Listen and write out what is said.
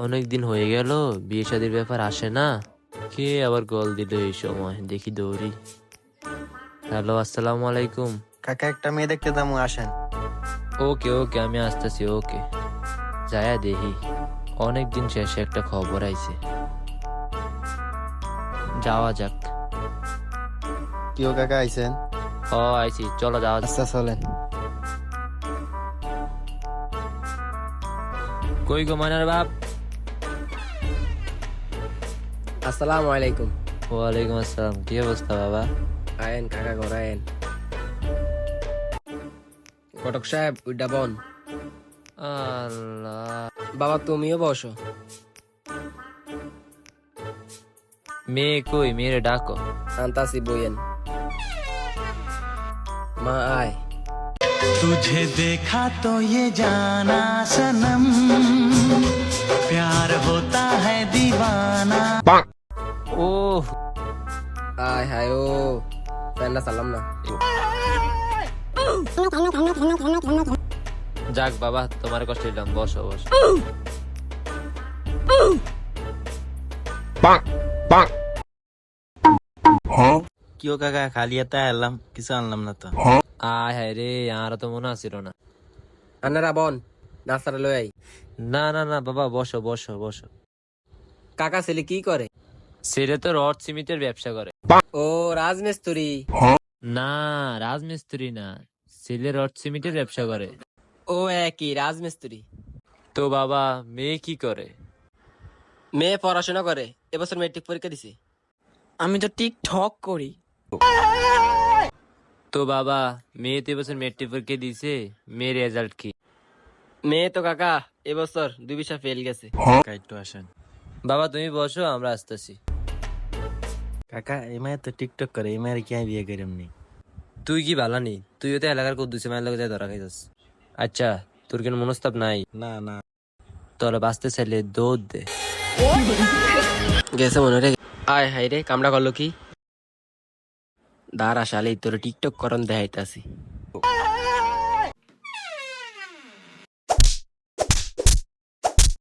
অনেক দিন হয়ে গেল, বিয়ে শাদীর ব্যাপার আসে না। কে আবার কল দিল এই সময়, দেখি দৌড়ি। হ্যালো, আসসালামু আলাইকুম। কাকা একটা মেয়ে দেখতে যাবো, আসেন। ওকে ওকে, আমি আসতেছি। ওকে, যায়া দেখি। অনেক দিন শেষে একটা খবর আইছে, যাওয়া যাক। কিও কাকা আইছেন? ও আইছি, চলো যাওয়া যাক। আচ্ছা চলেন। কই গো ময়নার বাপ? আসসালামু আলাইকুম। ওয়ালাইকুম আসসালাম। কি অবস্থা বাবা? আয়েন কাকা ঘর আয়েন। কটক সাহেব উইডা বন। আল্লাহ, বাবা তুমিও বসো। মেয়ে কই? মেয়েরে ডাকো। আনতাসি বইয়েন। মা আয়। तुझे देखा तो ये जाना सनम प्यार होता है दीवाना। ও আয় হায় ও ফ্যানটা চালাম না। যাক বাবা, তোমার কষ্ট দিলাম। বসো বসো। কিও কাকা খালি এটা এলাম, কিছু আনলাম না তো। আয় হায় রে, আর তো মনে আছিল না। আনারা বন নাস্তাটা লই আই। না না না বাবা, বসো বসো বসো। কাকা ছেলে কি করে? ছেলে তো রড সিমেন্টের ব্যবসা করে। ও রাজমিস্ত্রি। না, রাজমিস্ত্রি না, ছেলে রড সিমেন্টের ব্যবসা করে। ও একই রাজমিস্ত্রি। তো বাবা, মেয়ে কি করে? মেয়ে পড়াশোনা করে, এবছর মেট্রিক পরীক্ষা দিছে। আমি তো টিকটক করি। তো বাবা, মেয়ে তো এবছর মেট্রিক পরীক্ষা দিছে, মেয়ের রেজাল্ট কি? মেয়ে তো কাকা এবছর 2 বিষয় ফেল গেছে। কাকা একটু আসেন। বাবা তুমি বসো, আমরা আসতেছি। কাকা এই মায়ের তো টিকটক করে, এই মায়ের কি আমি বিয়ে করি এমনি? তুই কি বালানি? তুইও তো এলাকার কদ্দুসে মায়ের লগে যায় ধরা খাইছস। আচ্ছা, তোর কেন মনস্তাপ নাই? না না। তোরা বাঁচতে চাইলে দৌড় দে। গেছে মনে রে। আয় হাই রে কামড়া করলো কি? দাঁড়া শালি তোর টিকটক করন দেখাইতাছি।